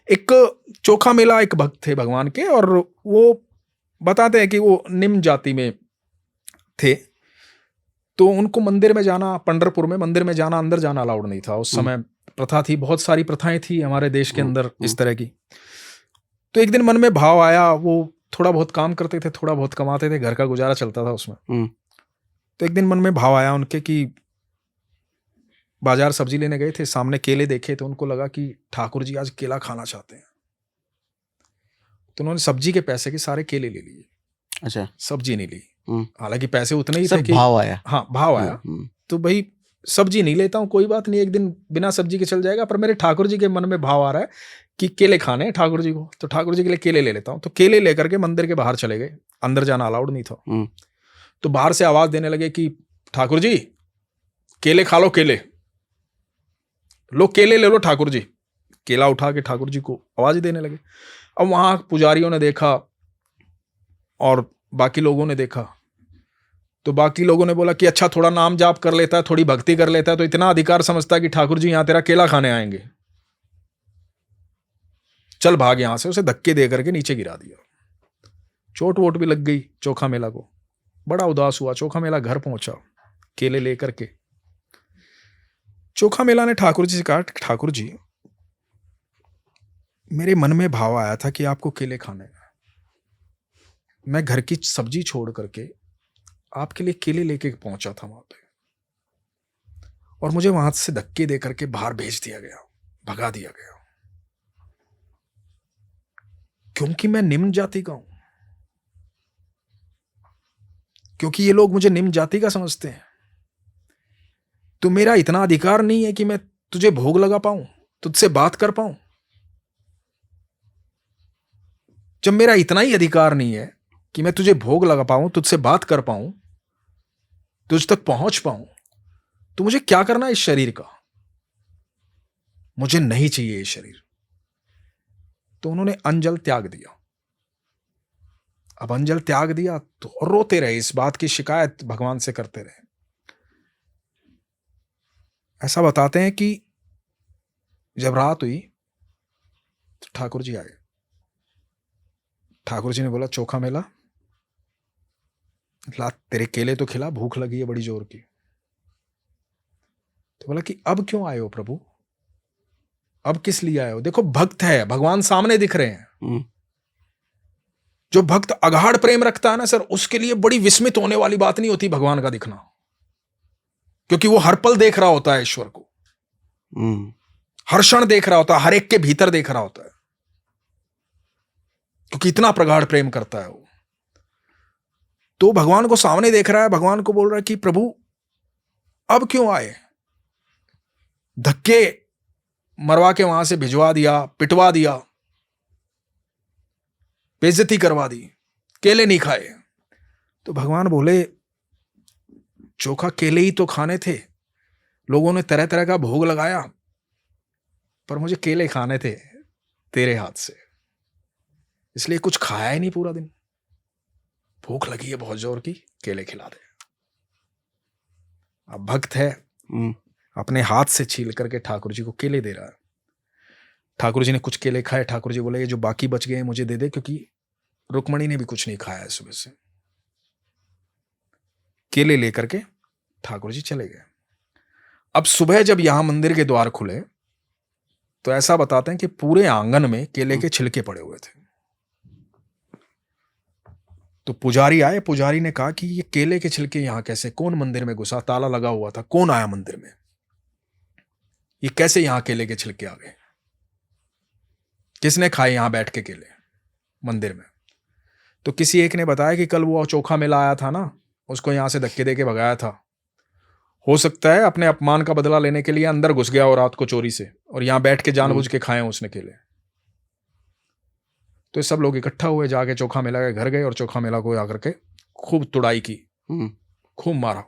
एक चोखा मेला एक भक्त थे भगवान के, और वो बताते हैं कि वो निम्न जाति में थे। तो उनको मंदिर में जाना, पंढरपुर में मंदिर में जाना, अंदर जाना अलाउड नहीं था उस समय। प्रथा थी, बहुत सारी प्रथाएं थी हमारे देश के अंदर इस तरह की। तो एक दिन मन में भाव आया, वो थोड़ा बहुत काम करते थे, थोड़ा बहुत कमाते थे, घर का गुजारा चलता था उसमें। तो एक दिन मन में भाव आया उनके कि बाजार सब्जी लेने गए थे, सामने केले देखे, तो उनको लगा कि ठाकुर जी आज केला खाना चाहते हैं। तो उन्होंने सब्जी के पैसे के सारे केले ले लिए। अच्छा, सब्जी नहीं ली, हालांकि पैसे उतने ही सब थे कि भाव आया। हाँ, भाव आया। तो भाई सब्जी नहीं लेता हूँ, कोई बात नहीं, एक दिन बिना सब्जी के चल जाएगा, पर मेरे ठाकुर जी के मन में भाव आ रहा है कि केले खाने हैं ठाकुर जी को, तो ठाकुर जी के लिए केले ले लेता हूँ। तो केले लेकर के मंदिर के बाहर चले गए, अंदर जाना अलाउड नहीं था। तो बाहर से आवाज देने लगे कि ठाकुर जी केले खा लो, केले लो, केले ले लो ठाकुर जी। केला उठा के ठाकुर जी को आवाज देने लगे। अब वहां पुजारियों ने देखा और बाकी लोगों ने देखा, तो बाकी लोगों ने बोला कि अच्छा थोड़ा नाम जाप कर लेता है, थोड़ी भक्ति कर लेता है, तो इतना अधिकार समझता है कि ठाकुर जी यहां तेरा केला खाने आएंगे, चल भाग यहां से। उसे धक्के दे करके नीचे गिरा दिया। चोट वोट भी लग गई चोखा मेला को, बड़ा उदास हुआ। चोखा मेला घर पहुंचा केले लेकर के। चोखा मेला ने ठाकुर जी से कहा, ठाकुर जी मेरे मन में भाव आया था कि आपको केले खाने हैं, मैं घर की सब्जी छोड़ करके आपके लिए केले लेके पहुंचा था वहां पे, और मुझे वहां से धक्के दे करके बाहर भेज दिया गया, भगा दिया गया, क्योंकि मैं निम्न जाति का हूं, क्योंकि ये लोग मुझे निम्न जाति का समझते हैं। तो मेरा इतना अधिकार नहीं है कि मैं तुझे भोग लगा पाऊं, तुझसे बात कर पाऊं। जब मेरा इतना ही अधिकार नहीं है कि मैं तुझे भोग लगा पाऊं, तुझसे बात कर पाऊं, तुझ तक पहुंच पाऊं, तो मुझे क्या करना है इस शरीर का? मुझे नहीं चाहिए ये शरीर। तो उन्होंने अंजल त्याग दिया। अब अंजल त्याग दिया तो रोते रहे, इस बात की शिकायत भगवान से करते रहे। ऐसा बताते हैं कि जब रात हुई तो ठाकुर जी आए। ठाकुर जी ने बोला, चोखा मेला ला तेरे केले तो खिला, भूख लगी है बड़ी जोर की। तो बोला कि अब क्यों आए हो प्रभु, अब किस लिए आए हो? देखो भक्त है, भगवान सामने दिख रहे हैं। जो भक्त अगाढ़ प्रेम रखता है ना सर, उसके लिए बड़ी विस्मित होने वाली बात नहीं होती भगवान का दिखना, क्योंकि वो हर पल देख रहा होता है ईश्वर को, हर क्षण देख रहा होता है, हर एक के भीतर देख रहा होता है, क्योंकि इतना प्रगाढ़ प्रेम करता है वो। तो भगवान को सामने देख रहा है, भगवान को बोल रहा है कि प्रभु अब क्यों आए? धक्के मरवा के वहां से भिजवा दिया, पिटवा दिया, बेइज्जती करवा दी, केले नहीं खाए। तो भगवान बोले, चोखा केले ही तो खाने थे, लोगों ने तरह तरह का भोग लगाया, पर मुझे केले खाने थे तेरे हाथ से, इसलिए कुछ खाया ही नहीं पूरा दिन। भूख लगी है बहुत जोर की, केले खिला दे। अब भक्त है, अपने हाथ से छील करके ठाकुर जी को केले दे रहा है। ठाकुर जी ने कुछ केले खाए। ठाकुर जी बोले, ये जो बाकी बच गए हैं मुझे दे दे, क्योंकि रुक्मणी ने भी कुछ नहीं खाया है सुबह से। केले लेकर के ठाकुर जी चले गए। अब सुबह जब यहां मंदिर के द्वार खुले तो ऐसा बताते हैं कि पूरे आंगन में केले के छिलके पड़े हुए थे। तो पुजारी आए, पुजारी ने कहा कि ये केले के छिलके यहां कैसे, कौन मंदिर में घुसा, ताला लगा हुआ था, कौन आया मंदिर में, ये कैसे यहां केले के छिलके आ गए, किसने खाए यहां बैठ के केले मंदिर में? तो किसी एक ने बताया कि कल वो चोखा मेला आया था ना, उसको यहां से धक्के देके भगाया था, हो सकता है अपने अपमान का बदला लेने के लिए अंदर घुस गया और रात को चोरी से, और यहां बैठ के जानबूझ के खाए उसने केले। तो सब लोग इकट्ठा हुए, जाके चोखा मेला के घर गए और चोखा मेला को आकर के खूब तुड़ाई की, खूब मारा।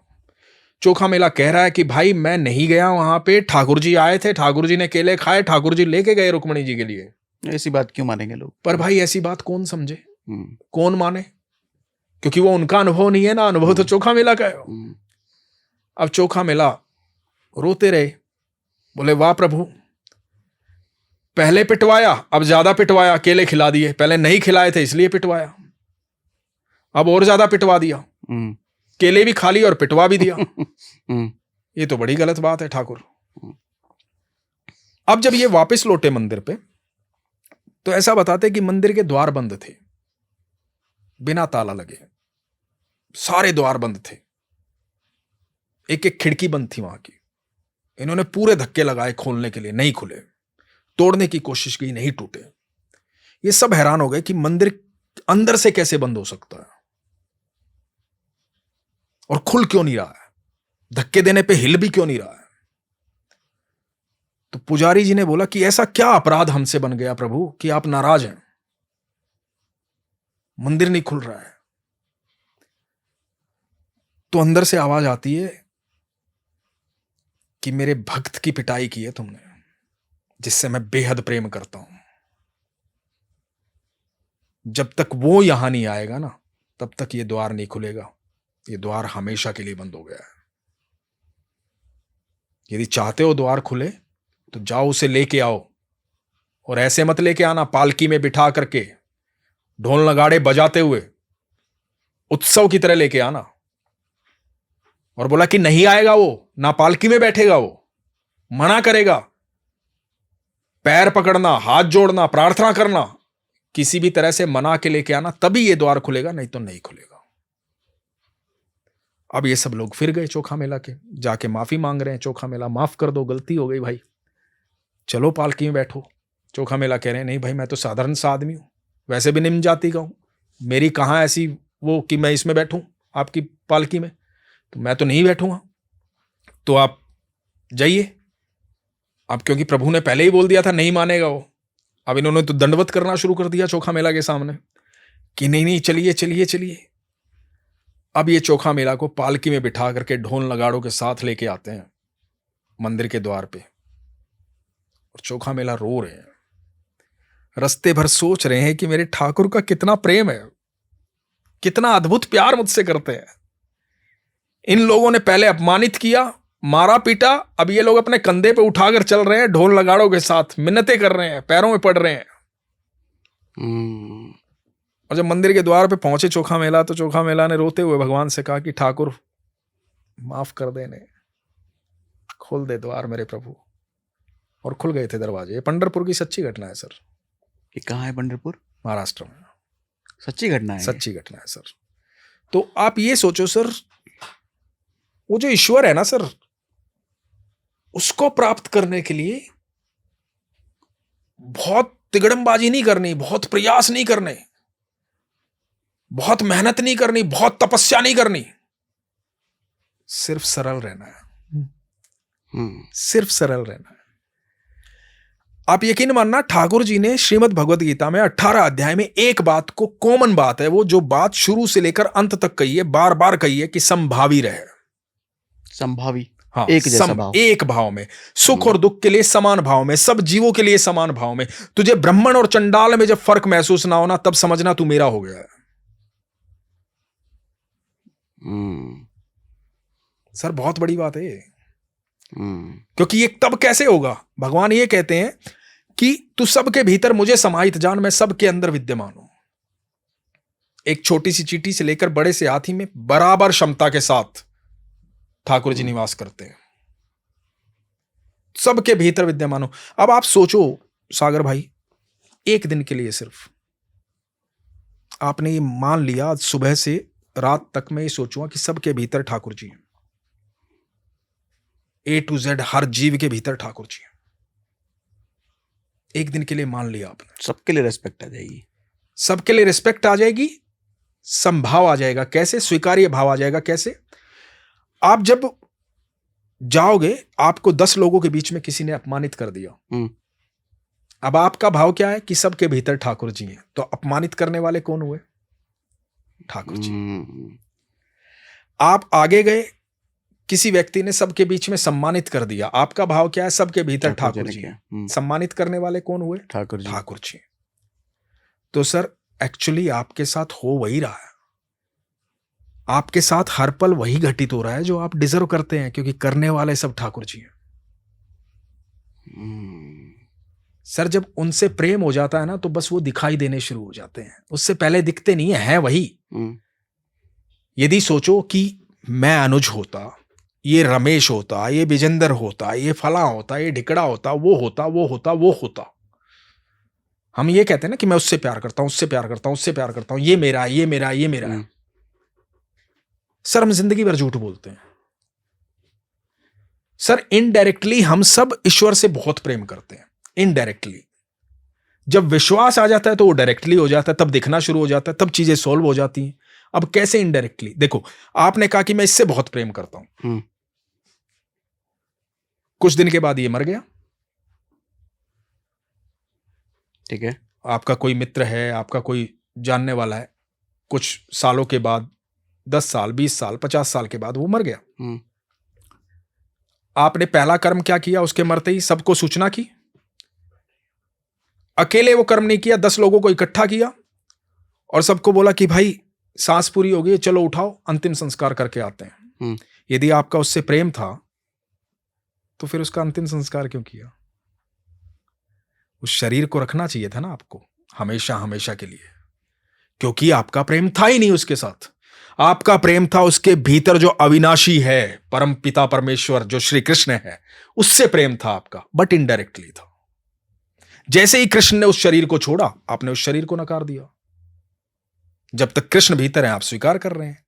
चोखा मेला कह रहा है कि भाई मैं नहीं गया वहां पे, ठाकुर जी आए थे, ठाकुर जी ने केले खाए, ठाकुर जी लेके गए रुक्मणी जी के लिए। ऐसी बात क्यों मानेंगे लोग? पर भाई ऐसी बात कौन समझे, कौन माने, क्योंकि वो उनका अनुभव नहीं है ना, अनुभव तो चोखा मेला का है। अब चोखा मेला रोते रहे, बोले वाह प्रभु, पहले पिटवाया, अब ज्यादा पिटवाया, केले खिला दिए। पहले नहीं खिलाए थे इसलिए पिटवाया, अब और ज्यादा पिटवा दिया। केले भी खा लिए और पिटवा भी दिया। ये तो बड़ी गलत बात है ठाकुर। अब जब ये वापस लौटे मंदिर पे, तो ऐसा बताते कि मंदिर के द्वार बंद थे, बिना ताला लगे, सारे द्वार बंद थे, एक एक खिड़की बंद थी वहां की। इन्होंने पूरे धक्के लगाए खोलने के लिए, नहीं खुले। तोड़ने की कोशिश की, नहीं टूटे। ये सब हैरान हो गए कि मंदिर अंदर से कैसे बंद हो सकता है और खुल क्यों नहीं रहा है, धक्के देने पे हिल भी क्यों नहीं रहा है। तो पुजारी जी ने बोला कि ऐसा क्या अपराध हमसे बन गया प्रभु कि आप नाराज हैं, मंदिर नहीं खुल रहा है। तो अंदर से आवाज आती है कि मेरे भक्त की पिटाई की है तुमने, जिससे मैं बेहद प्रेम करता हूं। जब तक वो यहां नहीं आएगा ना, तब तक ये द्वार नहीं खुलेगा। ये द्वार हमेशा के लिए बंद हो गया है। यदि चाहते हो द्वार खुले तो जाओ उसे लेके आओ, और ऐसे मत लेके आना पालकी में बिठा करके, ढोल नगाड़े बजाते हुए उत्सव की तरह लेके आना। और बोला कि नहीं आएगा वो, ना पालकी में बैठेगा, वो मना करेगा। पैर पकड़ना, हाथ जोड़ना, प्रार्थना करना, किसी भी तरह से मना के लेके आना, तभी ये द्वार खुलेगा, नहीं तो नहीं खुलेगा। अब ये सब लोग फिर गए चोखा मेला के, जाके माफी मांग रहे हैं। चोखा मेला माफ कर दो, गलती हो गई भाई, चलो पालकी में बैठो। चोखा मेला कह रहे हैं नहीं भाई, मैं तो साधारण सा आदमी हूं, वैसे भी निम्न जाति का हूं, मेरी कहां ऐसी वो कि मैं इसमें बैठूं आपकी पालकी में, तो मैं तो नहीं बैठूंगा। तो आप जाइए। अब क्योंकि प्रभु ने पहले ही बोल दिया था नहीं मानेगा वो, अब इन्होंने तो दंडवत करना शुरू कर दिया चोखा मेला के सामने कि नहीं नहीं चलिए चलिए चलिए। अब ये चोखा मेला को पालकी में बिठा करके ढोल नगाड़ों के साथ लेके आते हैं मंदिर के द्वार पे, और चोखा मेला रो रहे हैं, रस्ते भर सोच रहे हैं कि मेरे ठाकुर का कितना प्रेम है, कितना अद्भुत प्यार मुझसे करते हैं। इन लोगों ने पहले अपमानित किया, मारा पीटा, अब ये लोग अपने कंधे पे उठाकर चल रहे हैं, ढोल नगाड़ों के साथ मिन्नतें कर रहे हैं, पैरों में पड़ रहे हैं। और जब मंदिर के द्वार पे पहुंचे चोखा मेला, तो चोखा मेला ने रोते हुए भगवान से कहा कि ठाकुर माफ कर देने, खोल दे द्वार मेरे प्रभु। और खुल गए थे दरवाजे। ये पंढरपुर की सच्ची घटना है सर। ये कहाँ है पंढरपुर? महाराष्ट्र में। सच्ची घटना है? सच्ची घटना है सर। तो आप ये सोचो सर, वो जो ईश्वर है ना सर, उसको प्राप्त करने के लिए बहुत तिगड़मबाजी नहीं करनी, बहुत प्रयास नहीं करने, बहुत मेहनत नहीं करनी, बहुत तपस्या नहीं करनी, सिर्फ सरल रहना है। सिर्फ सरल रहना है। आप यकीन मानना, ठाकुर जी ने श्रीमद् भगवद गीता में 18 अध्याय में एक बात को, कॉमन बात है वो, जो बात शुरू से लेकर अंत तक कही है, बार बार कही है कि संभावी रहे। संभावी, हाँ, एक जैसा भाव, एक भाव में, सुख और दुख के लिए समान भाव में, सब जीवों के लिए समान भाव में। तुझे ब्राह्मण और चंडाल में जब फर्क महसूस ना होना, तब समझना तू मेरा हो गया है। सर बहुत बड़ी बात है ये। क्योंकि ये तब कैसे होगा? भगवान ये कहते हैं कि तू सबके भीतर मुझे समाहित जान, मैं सबके अंदर विद्यमान हूं। एक छोटी सी चींटी से लेकर बड़े से हाथी में बराबर क्षमता के साथ ठाकुर जी निवास करते हैं, सबके भीतर विद्यमान हो। अब आप सोचो सागर भाई, एक दिन के लिए सिर्फ आपने ये मान लिया, आज सुबह से रात तक मैं ये सोचूंगा कि सबके भीतर ठाकुर जी हैं, A to Z हर जीव के भीतर ठाकुर जी हैं। एक दिन के लिए मान लिया आपने, सबके लिए रिस्पेक्ट आ जाएगी, सबके लिए रिस्पेक्ट आ जाएगी, संभाव आ जाएगा। कैसे? स्वीकार्य भाव आ जाएगा। कैसे? आप जब जाओगे, आपको 10 लोगों के बीच में किसी ने अपमानित कर दिया, अब आपका भाव क्या है कि सबके भीतर ठाकुर जी हैं, तो अपमानित करने वाले कौन हुए? ठाकुर जी। आप आगे गए, किसी व्यक्ति ने सबके बीच में सम्मानित कर दिया, आपका भाव क्या है? सबके भीतर ठाकुर जी हैं। सम्मानित करने वाले कौन हुए? ठाकुर जी। ठाकुर जी। तो सर एक्चुअली आपके साथ हो वही रहा है, आपके साथ हर पल वही घटित हो रहा है जो आप डिजर्व करते हैं, क्योंकि करने वाले सब ठाकुर जी हैं। सर जब उनसे प्रेम हो जाता है ना तो बस वो दिखाई देने शुरू हो जाते हैं, उससे पहले दिखते नहीं है वही। यदि सोचो कि मैं अनुज होता, ये रमेश होता, ये विजेंदर होता, ये फला होता, ये ढिकड़ा होता, वो होता, वो होता, वो होता, हम ये कहते हैं ना कि मैं उससे प्यार करता हूं, उससे प्यार करता हूं, उससे प्यार करता हूं, ये मेरा है, ये मेरा है, ये मेरा है। सर हम जिंदगी भर झूठ बोलते हैं। सर इनडायरेक्टली हम सब ईश्वर से बहुत प्रेम करते हैं, इनडायरेक्टली। जब विश्वास आ जाता है तो वो डायरेक्टली हो जाता है, तब दिखना शुरू हो जाता है, तब चीजें सॉल्व हो जाती हैं। अब कैसे इनडायरेक्टली? देखो, आपने कहा कि मैं इससे बहुत प्रेम करता हूं, कुछ दिन के बाद ये मर गया, ठीक है, आपका कोई मित्र है, आपका कोई जानने वाला है, कुछ सालों के बाद, 10 साल, 20 साल, 50 साल के बाद वो मर गया। आपने पहला कर्म क्या किया? उसके मरते ही सबको सूचना की। अकेले वो कर्म नहीं किया, 10 लोगों को इकट्ठा किया और सबको बोला कि भाई सांस पूरी हो गई, चलो उठाओ, अंतिम संस्कार करके आते हैं। यदि आपका उससे प्रेम था तो फिर उसका अंतिम संस्कार क्यों किया? उस शरीर को रखना चाहिए था ना आपको, हमेशा हमेशा के लिए, क्योंकि आपका प्रेम था ही नहीं उसके साथ। आपका प्रेम था उसके भीतर जो अविनाशी है, परम पिता परमेश्वर जो श्री कृष्ण है, उससे प्रेम था आपका, बट इनडायरेक्टली था। जैसे ही कृष्ण ने उस शरीर को छोड़ा, आपने उस शरीर को नकार दिया। जब तक कृष्ण भीतर है आप स्वीकार कर रहे हैं,